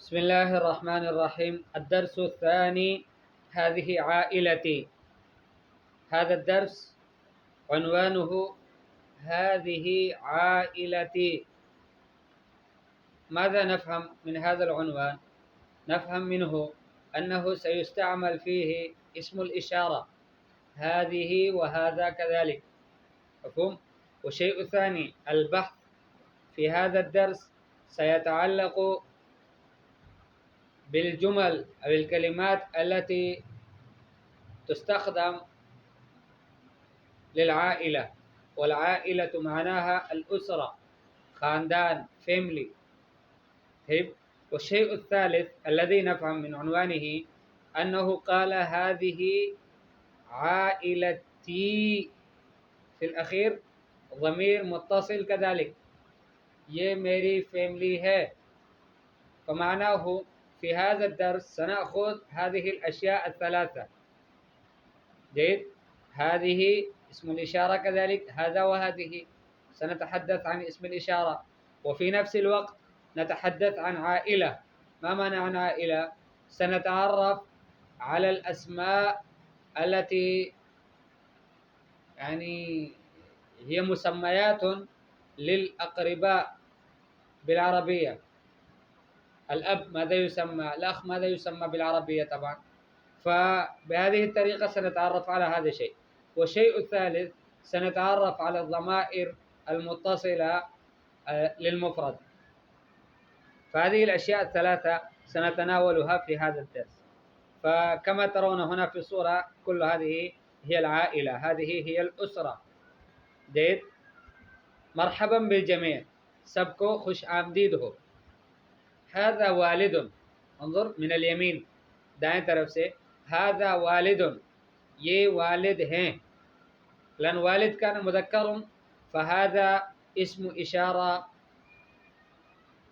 بسم الله الرحمن الرحيم. الدرس الثاني. هذه عائلتي. هذا الدرس عنوانه هذه عائلتي. ماذا نفهم من هذا العنوان؟ نفهم منه أنه سيستعمل فيه اسم الإشارة هذه وهذا كذلك، مفهوم؟ والشيء الثاني، البحث في هذا الدرس سيتعلق بالجمل أو الكلمات التي تستخدم للعائلة، والعائلة معناها الأسرة، خاندان، فاميلي. طيب، والشيء الثالث الذي نفهم من عنوانه أنه قال هذه عائلتي في الأخير ضمير متصل كذلك، یہ میری فیملی ہے. فمعناه في هذا الدرس سنأخذ هذه الأشياء الثلاثة. جيد. هذه اسم الإشارة كذلك، هذا وهذه سنتحدث عن اسم الإشارة، وفي نفس الوقت نتحدث عن عائلة. ما معنى عن عائلة؟ سنتعرف على الأسماء التي يعني هي مسميات للأقرباء بالعربية. الأب ماذا يسمى، الأخ ماذا يسمى بالعربية طبعا. فبهذه الطريقة سنتعرف على هذا الشيء. والشيء الثالث سنتعرف على الضمائر المتصلة للمفرد. فهذه الأشياء الثلاثة سنتناولها في هذا الدرس. فكما ترون هنا في الصورة كل هذه هي العائلة، هذه هي الأسرة. جيد. مرحبا بالجميع، سب کو خوش آمدید ہو. هذا والد، انظر من اليمين، دائیں طرف سے، هذا والد، یہ والد ہیں. لأن والد كان مذكر فهذا اسم إشارة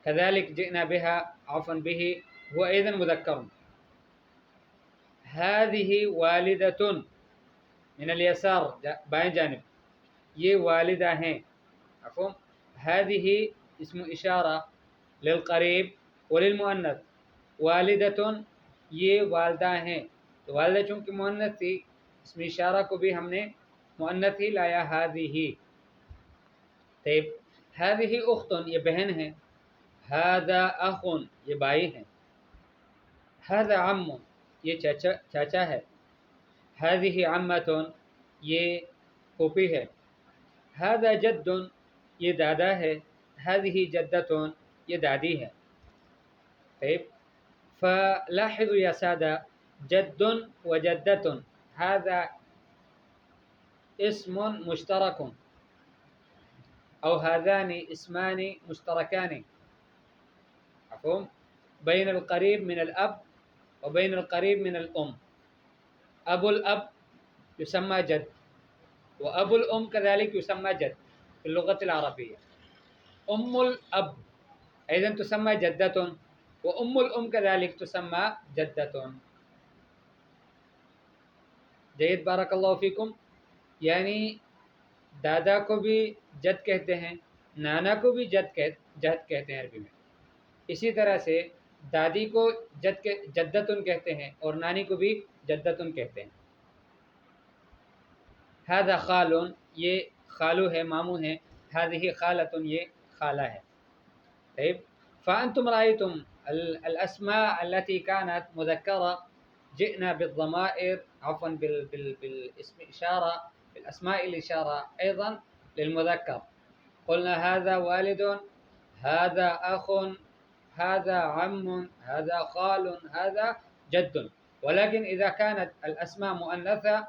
كذلك جئنا بها عفوا به، هو أيضا مذكر. هذه والدة من اليسار بائیں جانب، یہ والدہ ہیں. مفہوم؟ هذه اسم إشارة للقریب وللمؤنث. والدة یہ والدہ ہیں، تو والدہ چونکہ مؤنث تھی، اسم اشارہ کو بھی ہم نے مؤنث ہی لایا، هذه. طيب، هذه اخت، یہ بہن ہیں. هذا اخ، یہ بھائی ہیں. هذا عم، یہ چاچا ہے. هذه عمة، یہ پھوپھی ہے. هذا جد، یہ دادا ہے. هذه جدة، یہ دادی ہے. طيب، فلاحظوا يا سادة، جد وجدة هذا اسم مشترك، أو هذان اسمان مشتركان، مفهوم؟ بين القريب من الأب وبين القريب من الأم. أبو الأب يسمى جد، وأبو الأم كذلك يسمى جد في اللغة العربية. أم الأب أيضا تسمى جدة، وأم الأم كذلك تسمى جدة. جيد، بارك الله فيكم. یعنی دادا کو بھی جد کہتے ہیں، نانا کو بھی جد کہتے ہیں عربی میں. اسی طرح سے دادی کو جدتن کہتے ہیں، اور نانی کو بھی جدتن کہتے ہیں. هذا خال، یہ خالو ہے، ماموں ہے. هذه خالة، یہ خالہ ہے. طيب، فأنتم رأيتم الأسماء التي كانت مذكرة جئنا بالضمائر عفوا بالاسم إشارة، بالأسماء الإشارة أيضا للمذكر. قلنا هذا والد، هذا أخ، هذا عم، هذا خال، هذا جد. ولكن إذا كانت الأسماء مؤنثة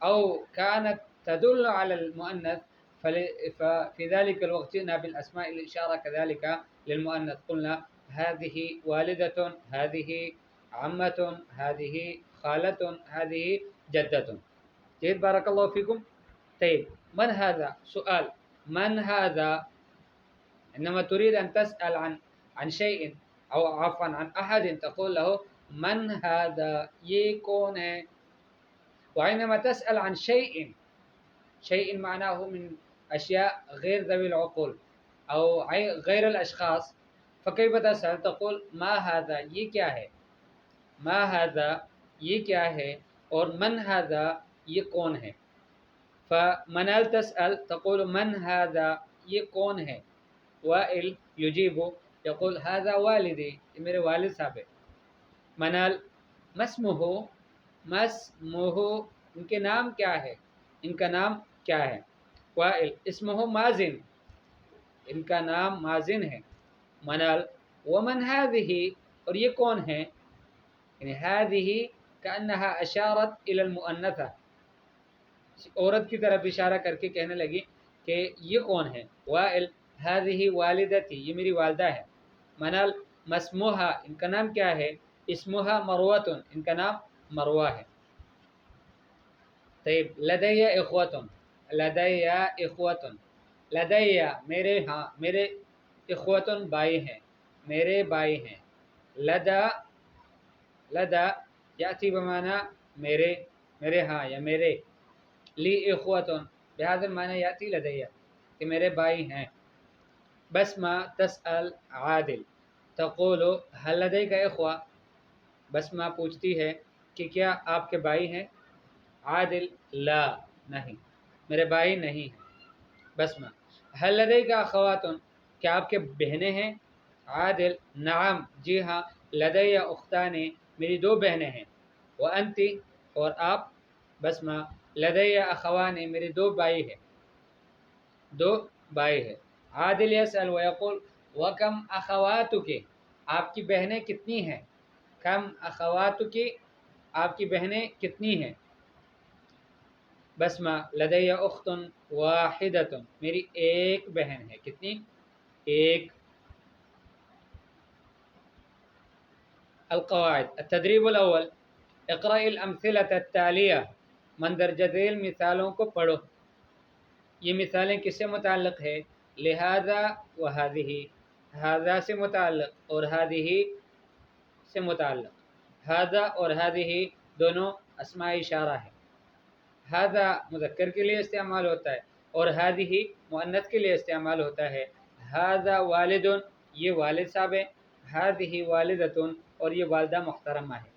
أو كانت تدل على المؤنث ففي ذلك الوقت جئنا بالأسماء الإشارة كذلك للمؤنث. قلنا هذه والدة، هذه عمة، هذه خالة، هذه جدة. جيد، بارك الله فيكم. طيب، من هذا؟ سؤال، من هذا؟ عندما تريد أن تسأل عن شيء أو عفوا عن أحد تقول له من هذا، یہ کون ہے. وعندما تسأل عن شيء معناه من أشياء غير ذوي العقول أو غير الأشخاص، फ़कैफ़ तसअल तक़ूल मा हाज़ा, ये क्या है, मा हाज़ा ये क्या है, और मन हाज़ा ये कौन है। फ़मनल तसअल तक़ूल मन हाज़ा, ये कौन है। वाइल युजीबु यक़ूल हाज़ा वालिदी, ये मेरे वालिद साहब है। मनल मस्मुहु, मस्मुहु इनके नाम क्या है, इनका नाम क्या है। वाइल इस्मुहु माजिन, इनका नाम माजिन है। मनल वमन हाज़िही, और ये कौन है, यानी हाज़िही कअन्नहा अशारत इलल मुअन्नसा, औरत की तरफ इशारा करके कहने लगी कि ये कौन है। वाइल हाज़िही वालिदती, ये मेरी वालदा है। मनल मस्मुहा, इनका नाम क्या है, इस्मुहा मरवतुन, इनका नाम मरवा है। तैब लदैया इख्वतुन, लदैया इख्वतुन, लदैया मेरे, हाँ मेरे, इख्वतुन भाई हैं, मेरे भाई हैं। लदा, लदा याती बमाना मेरे, मेरे हाँ या मेरे। ली इख्वतुन बिहाज़ल माना याती लदैया, कि मेरे भाई हैं। बसमा तसअल आदिल तक़ूलु हल लदैका इख्वा, बसमा पूछती है कि क्या आपके भाई हैं। आदिल ला, नहीं, मेरे भाई नहीं हैं। बसमा हल लदैका अख़वातुन, क्या आपके बहनें हैं। आदिल नाम, जी हाँ, लदैया उख्ताने, मेरी दो बहनें हैं। व अंती, और आप। बसमा लदैया अख़वाने, मेरे दो भाई हैं, दो भाई है। आदिल यसअल व यक़ूल व कम अख़वातुके, आपकी बहनें कितनी हैं। कम अख़वातुके, आपकी बहनें कितनी हैं। बसमा लदैया उख्तुन वाहिदतुन, मेरी एक बहन है, कितनी, एक। अलक़वाइद अत्तदरीबुल अव्वल इक़राइल अम्सिलत अत्तालिया, मंदरजा ज़ैल मिसालों को पढ़ो। ये मिसालें किससे मुताल्लिक़ है। लिहाजा व हाज़िही, हाज़ा से मुताल्लिक़ और हाज़िही से मुताल्लिक़। हाज़ा और हाज़िही दोनों अस्मा इशारा है। हाज़ा मुज़क्कर के लिए इस्तेमाल होता है और हाज़िही मुअन्नस के लिए इस्तेमाल होता है। हाज़ा वालिदुन, ये वालिद साहब है। हाज़िही वालिदतुन, और ये वालिदा मुहतरमा है।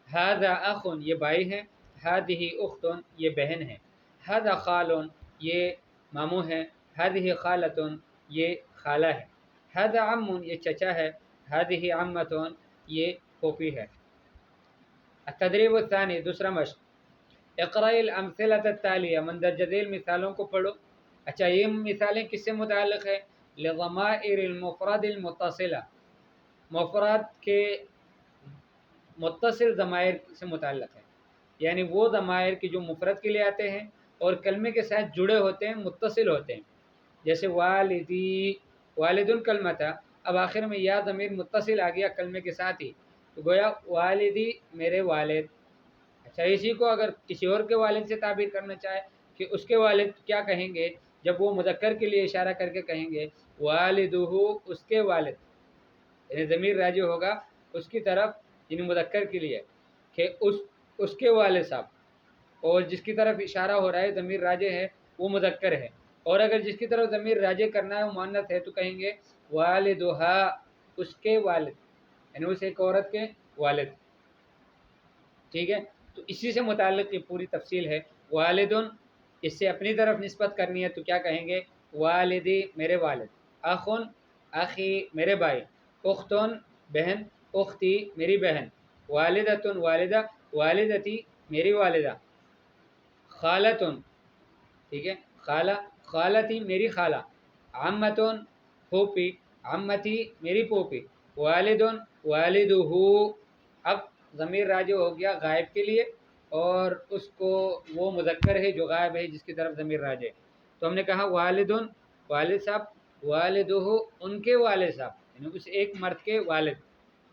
हाज़ा अख़ुन, ये भाई है। हाज़िही उख्तुन, ये बहन है। हाज़ा ख़ालुन, ये मामू है। हाज़िही ख़ालतुन, ये खाला है। हाज़ा अम्मुन, ये चचा है। हाज़िही अम्मतुन, ये पोपी है। अत्तदरीब अत्तानी, दूसरा मश्क, इक़राइल अम्सिलत अत्तालिया, मंदरजा ज़ैल मिसालों को पढ़ो। अच्छा, ये मिसालें किससे मुताल्लिक़ है। लिज़माइरिल मुफ़रदिल मुत्तसिला, मुफ़रद के मुत्तसिल ज़माइर से मुताल्लिक़ है, यानी वो ज़माइर की जो मुफ़रद के लिए आते हैं और कलमे के साथ जुड़े होते हैं, मुत्तसिल होते हैं। जैसे वालिदी, वालिदुन कलमा था, अब आखिर में या ज़मीर मुत्तसिल आ गया कलमे के साथ ही, तो गोया वालिदी, मेरे वालिद। अच्छा, इसी को अगर किसी और के वालिद से ताबीर करना चाहे कि उसके वालिद, क्या कहेंगे, जब वो मुज़क्कर के लिए इशारा करके कहेंगे वालिदुहु, उसके वालिद, यानी ज़मीर राजी होगा उसकी तरफ, यानी मुज़क्कर के लिए कि उसके वालिद साहब, और जिसकी तरफ इशारा हो रहा है ज़मीर राजे है वो मुज़क्कर है। और अगर जिसकी तरफ ज़मीर राजे करना है वो मुअन्नस है तो कहेंगे वालिदुहा, उसके वालिद, यानी उस एक औरत के वालिद। ठीक है, तो इसी से मुताल्लिक़ ये पूरी तफसील है। वालिदुन, इससे अपनी तरफ निस्बत करनी है तो क्या कहेंगे, वालिदी, मेरे वालिद। अख़ुन, आखी, मेरे भाई। उख्तुन, बहन। उख्ती, मेरी बहन। वालिदतुन, वालिदा। वालिदती, मेरी वालिदा। खालतुन, ठीक है, खाला। खालती, मेरी खाला। अम्मतुन, फूफी। अम्मती, मेरी फूफी। वालिदुन, वालिदुहु, अब ज़मीर राजी हो गया गायब के लिए, और उसको वो मुज़क्कर है जो गायब है जिसकी तरफ ज़मीर राजे, तो हमने कहा वालिदुन, वालिद साहब। वालिदुहु, उनके वालिद साहब, यानी उस एक मर्द के वालिद।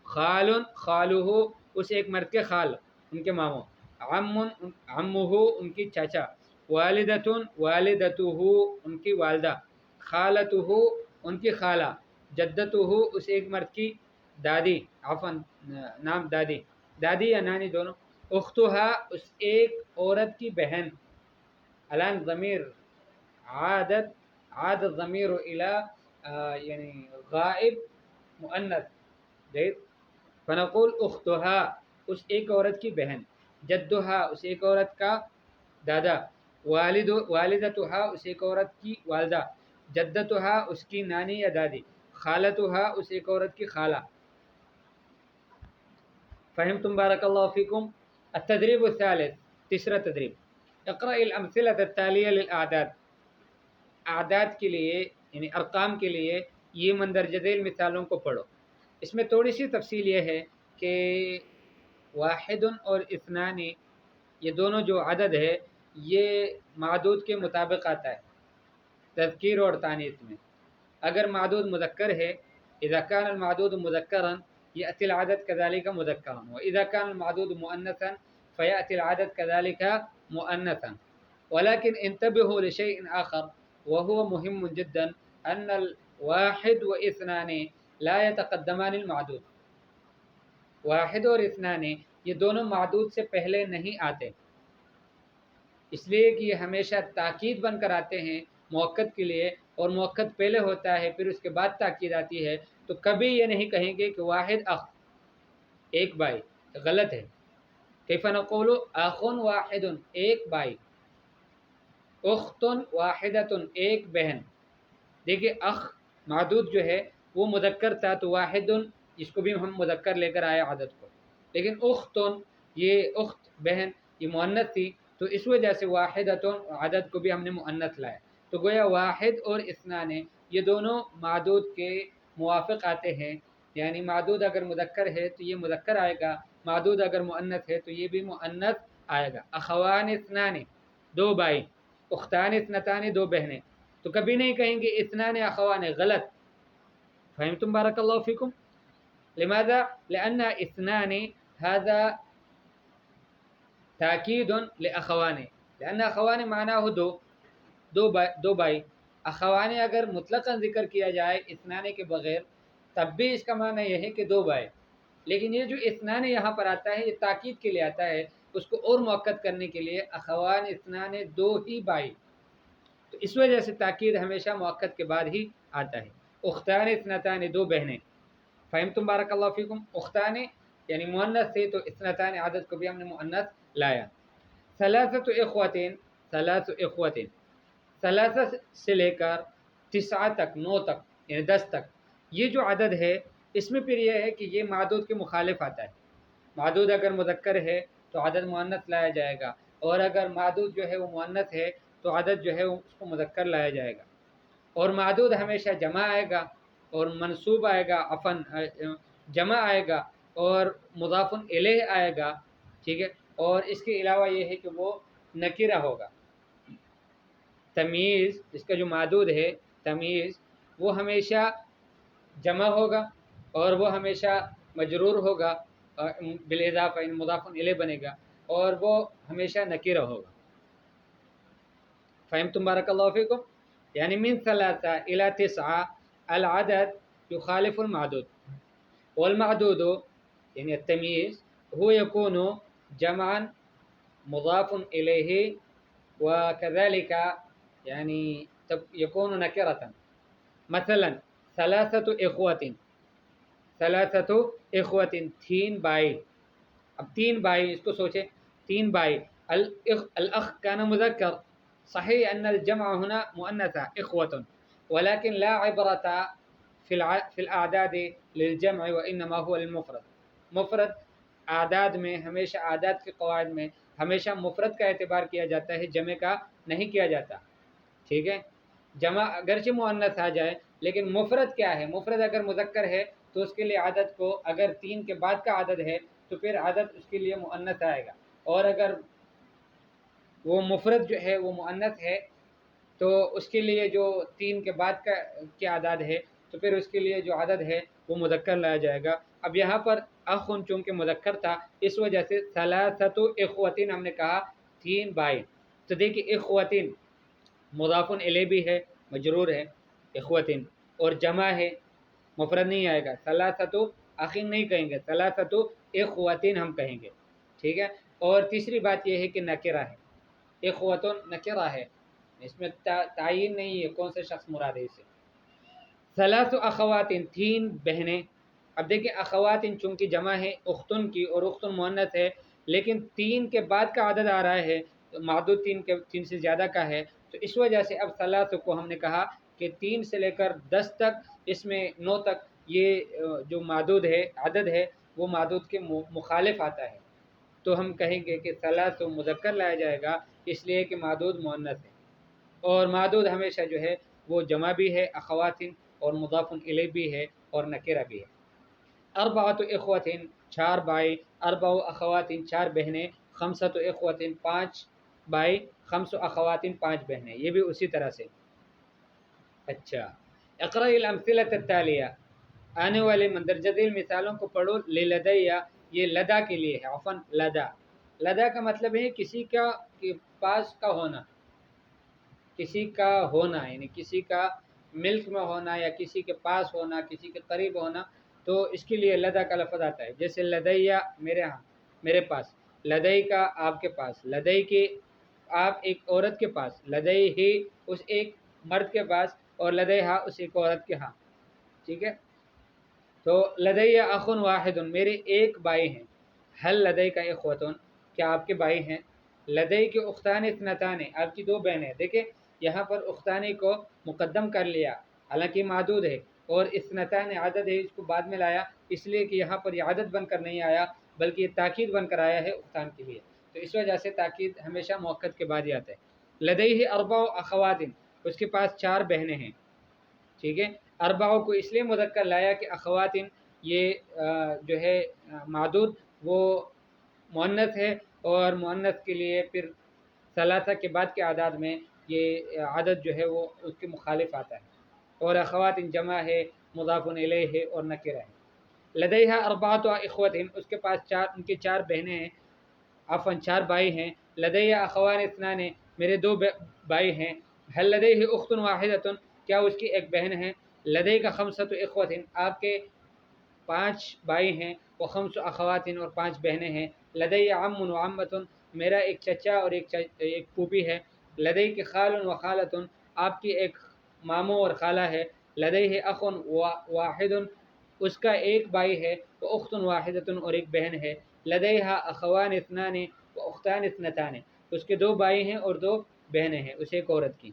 खालुन, खालुहु, उस एक मर्द के खाल, उनके मामू। अम्मुन, अम्मुहु, उनकी चाचा। वालिदतुन, वालिदतुहु, उनकी वालदा। खालतुहु, उनकी खाला। जद्दतुहु, उस एक मर्द की दादी, आफन नाम दादी, दादी या नानी दोनों। उख्तुहा, उस एक औरत की बहन। अलान ज़मीर आदत, आदत ज़मीर इला यानी गायब मुअन्नस, जयद। फनकुल उख्तुहा, उस एक औरत की बहन, जद्दुहा, उस एक औरत का दादा, वालिदतुहा, उस एक औरत की वालदा, जद्दतुहा, उसकी नानी या दादी, खालतुहा, उस एक औरत की खाला। फ़हिम्तुम बारकल्लाहु फ़ीकुम। التدريب الثالث، तीसरा तदरीब, اقرأ الأمثلة التالية للأعداد، आदाद के लिए यानी अरकाम के लिए ये मंदरज ज़ैल मिसालों को पढ़ो। इसमें थोड़ी सी तफसील ये है कि वाहिदुन और इस्नानी, ये दोनों जो अदद है ये मादूद के मुताबिक आता है तज़कीर और तानीस में। अगर मादूद मुज़क्कर है, इज़ा कान अल मादूद मुज़क्करन यअति अल अदद कज़ालिका मुज़क्करन, व इज़ा कान अल मादूद मुअन्नसन फ़यअति अल अदद कज़ालिका मुअन्नसन। वलाकिन इंतबिहू लिशैइन आखर व हुवा मुहिम्मुन जिद्दन अन्नल वाहिद व इस्नानी ला यतक़द्दमान अल मादूद। वाहिद और इस्नानी ये दोनों मादूद से पहले नहीं आते, इसलिए कि ये हमेशा ताकीद बनकर आते हैं मुअक्कद के लिए, और मुअक्कद पहले होता है फिर उसके बाद ताकीद आती है। तो कभी ये नहीं कहेंगे कि वाहिद अख, एक भाई, गलत है। कैफ़ नक़ूलु अख़ुन वाहिदुन, एक भाई, उख्तुन वाहिदतुन, एक बहन। देखिए अख मादूद जो है वो मुज़क्कर था, तो वाहिदुन इसको भी हम मुज़क्कर लेकर आए आदत को, लेकिन उख्तुन, ये उख्त बहन, ये मुअन्नस थी, तो इस वजह से वाहिदतुन आदत को भी हमने मुअन्नस लाया। तो गोया वाहिद और इस्नाने ये दोनों मादूद के मुवाफ़िक़ आते हैं, यानी मादूद अगर मुज़क्कर है तो ये मुज़क्कर आएगा, मादूद अगर मुअन्नस है तो ये भी मुअन्नस आएगा। अख़वान इस्नाने, दो भाई, उख्तान इस्नताने, दो बहनें। तो कभी नहीं कहेंगे इस्नाने अख़वान, गलत। फ़हिम्तुम बारकल्लाहु फ़ीकुम। लिमाज़ा लिअन्ना इस्नाने हाज़ा ताकीदुन लिअख़वाने, लिअन्ना अख़वाने मानाहु दो, दो भाई। अख़वाने अगर मुतलक़न ज़िक्र किया जाए इस्नाने के बग़ैर तब भी इसका माना यह है कि दो भाई, लेकिन ये जो इस्नाने यहाँ पर आता है ये ताकीद के लिए आता है, उसको और मुअक्कद करने के लिए। अख़वान इस्नाने, दो ही भाई, तो इस वजह से ताकीद हमेशा मुअक्कद के बाद ही आता है। उख्तान इस्नताने, दो बहनें। फ़हिम्तुम बारकल्लाहु फ़ीकुम। उख्ताने यानी मुअन्नस थे, तो इस्नताने आदत को भी हमने मुअन्नस लाया। सलासतु इख्वतिन, सलासु इख्वतिन, सलासा से लेकर तिस्आ तक, 9 तक यानी 10 तक, ये जो अदद है इसमें फिर यह है कि ये मादूद के मुखालिफ आता है। मादूद अगर मुज़क्कर है तो अदद मुअन्नस लाया जाएगा, और अगर मादूद जो है वो मुअन्नस है तो अदद जो है उसको मुज़क्कर लाया जाएगा। और मादूद हमेशा जमा आएगा और मनसूब आएगा, अफन जमा आएगा और मुज़ाफ़ुन इलैह आएगा, ठीक है। और इसके अलावा ये है कि वो नकीरा होगा। तमीज़, इसका जो मादूद है तमीज़, वो हमेशा जमा होगा और वो हमेशा मजरूर होगा, बिल-इज़ाफ़ा इन मुज़ाफ़ुन इलैह बनेगा, और वो हमेशा नकीरा होगा। फ़हिम्तुम बारकल्लाहु फ़ीकुम। यानी मिन सलासा इला तिस्आ अल अदद युखालिफुल मादूद वल मादूदु यानी तमीज़ हुवा यकूनु जमअन मुज़ाफ़ुन इलैहि व कज़ालिका यानी तब यकूनु नकिरतन। मसलन सलासतु इख्वतिन, सलासतु इख्वतिन, तीन भाई। अब तीन भाई, इसको सोचें, तीन भाई। अल अख काना मुज़क्कर, सही अन अल जमअ हुना मुअन्नसा इख्वतुन, वलाकिन ला इब्रता फिल आदाद लिल जमअ व इन्नमा हुवा लिल मुफ़रद। मुफ़रद आदाद में हमेशा, आदाद के क़वाइद में हमेशा मुफ़रद का एतबार किया जाता है, जमे का नहीं किया जाता, ठीक है। जमा अगरचे मुअन्नस आ जाए, लेकिन मुफ़रद क्या है, मुफ़रद अगर मुज़क्कर है तो उसके लिए आदत को, अगर तीन के बाद का आदद है तो फिर आदत उसके लिए मुअन्नस आएगा, और अगर वो मुफ़रद जो है वो मुअन्नस है तो उसके लिए जो तीन के बाद का आदद है तो फिर उसके लिए जो आदद है वो मुज़क्कर लाया जाएगा। अब यहाँ पर अख़ुन चूँकि मुज़क्कर था, इस वजह से सलासतु इख्वतिन हमने कहा, तीन भाई। तो देखिए इख्वतिन मुज़ाफ़ुन इलैह भी है, मजरूर है इख्वतिन, और जमा है, मुफ़रद नहीं आएगा। सलासतु अख़िन नहीं कहेंगे, सलासतु इख्वतिन हम कहेंगे, ठीक है। और तीसरी बात यह है कि नकिरा है, इख्वतुन नकिरा है, इसमें तायीन नहीं है कौन से शख्स मुराद है इसे। ثلاث اخواتن، 3 بہنیں. اب دیکھیں اخواتن چونکہ جمع ہے اختن کی اور اختن مؤنث ہے، لیکن 3 کے بعد کا عدد آ رہا ہے تو معدود 3 سے زیادہ کا ہے، تو اس وجہ سے اب ثلاث کو ہم نے کہا کہ 3 سے لے کر 10 تک، اس میں 9 تک یہ جو معدود ہے عدد ہے وہ معدود کے مخالف آتا ہے، تو ہم کہیں گے کہ ثلاث مذکر لایا جائے گا اس لیے کہ معدود مؤنث ہے، اور معدود ہمیشہ جو ہے وہ جمع بھی ہے اخواتن اور مضاف الیہ بھی ہے اور نکرہ بھی ہے. اربعۃ اخوتن، 4 بھائی، اربع اخواتن، 4 بہنیں، خمسۃ اخوتن، 5 بھائی، خمس اخواتن، 5 بہنیں، یہ بھی اسی طرح سے. اچھا، اقرأ الامثلۃ التالیہ، آنے والے مندرجہ ذیل مثالوں کو پڑھو. للدیہ، یہ لدا کے لیے ہے، عفوا لدا. لدا کا مطلب ہے کسی کا پاس کا ہونا، کسی کا ہونا، یعنی کسی کا ملک میں ہونا یا کسی کے پاس ہونا، کسی کے قریب ہونا، تو اس کے لیے لدا کا لفظ آتا ہے. جیسے لدیہ میرے ہاں، میرے پاس، لدئی کا آپ کے پاس، لدئی کے آپ ایک عورت کے پاس، لدئی ہی اس ایک مرد کے پاس، اور لدیہا اس ایک عورت کے ہاں. ٹھیک ہے، تو لدیہ اخن واحد، میرے ایک بھائی ہیں. حل لدئی کا اخوتن، کیا آپ کے بھائی ہیں؟ لدئی کے اختان اثنتان، آپ کی 2 بہنیں. دیکھیں یہاں پر اختانی کو مقدم کر لیا حالانکہ معدود ہے، اور اثنتان عدد ہے، اس کو بعد میں لایا اس لیے کہ یہاں پر یہ عدد بن کر نہیں آیا بلکہ یہ تاکید بن کر آیا ہے اختان کے لیے، تو اس وجہ سے تاکید ہمیشہ موقت کے بعد ہی آتا ہے. لدیہ اربع اخواتن، اس کے پاس 4 بہنیں ہیں. ٹھیک ہے، اربع کو اس لیے مذکر لایا کہ اخواتن یہ جو ہے معدود وہ مؤنث ہے، اور مؤنث کے لیے پھر ثلاثہ کے بعد کے اعداد میں یہ عدد جو ہے وہ اس کے مخالف آتا ہے، اور اخواتن جمع ہے، مضاف الیہ ہے اور نکرہ ہے. لدیہا اربعۃ اخوتن، اس کے پاس 4، ان کی 4 بہنیں ہیں، عفواً 4 بھائی ہیں. لدیہ اخوان اثنان، میرے 2 بھائی ہیں. حل لدیہ اخت واحدۃ، کیا اس کی ایک بہن ہے؟ لدی کا خمسۃ اخوتن، آپ کے 5 بھائی ہیں، وہ خمس اخواتن اور 5 بہنیں ہیں. لدی عم و عمۃ، میرا ایک چچا اور ایک پھوپھی ہے. لدی کی خال و خالۃ، آپ کی ایک ماموں اور خالہ ہے. لدی اخ واحد، اس کا ایک بھائی ہے. وہ اخت واحدۃ، اور ایک بہن ہے. لدیہا اخوان اثنان و اختان اثنتان، اس کے 2 بھائی ہیں اور 2 بہنیں ہیں، اسے ایک عورت کی.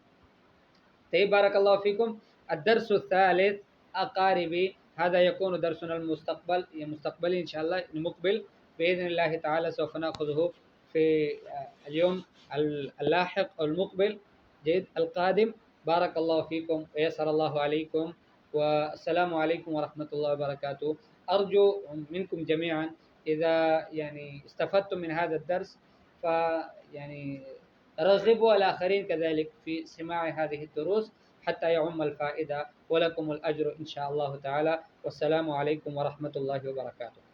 طيب بارك الله فيكم. الدرس الثالث أقاربي، هذا يكون درسنا المستقبلي إن شاء الله المقبل بإذن الله تعالى، سوف نأخذه في اليوم اللاحق أو المقبل جيد القادم. بارك الله فيكم ويسر الله عليكم، والسلام عليكم ورحمة الله وبركاته. أرجو منكم جميعا إذا يعني استفدتم من هذا الدرس فيعني رغبوا الآخرين كذلك في سماع هذه الدروس حتى يعم الفائدة ولكم الأجر إن شاء الله تعالى. والسلام عليكم ورحمة الله وبركاته.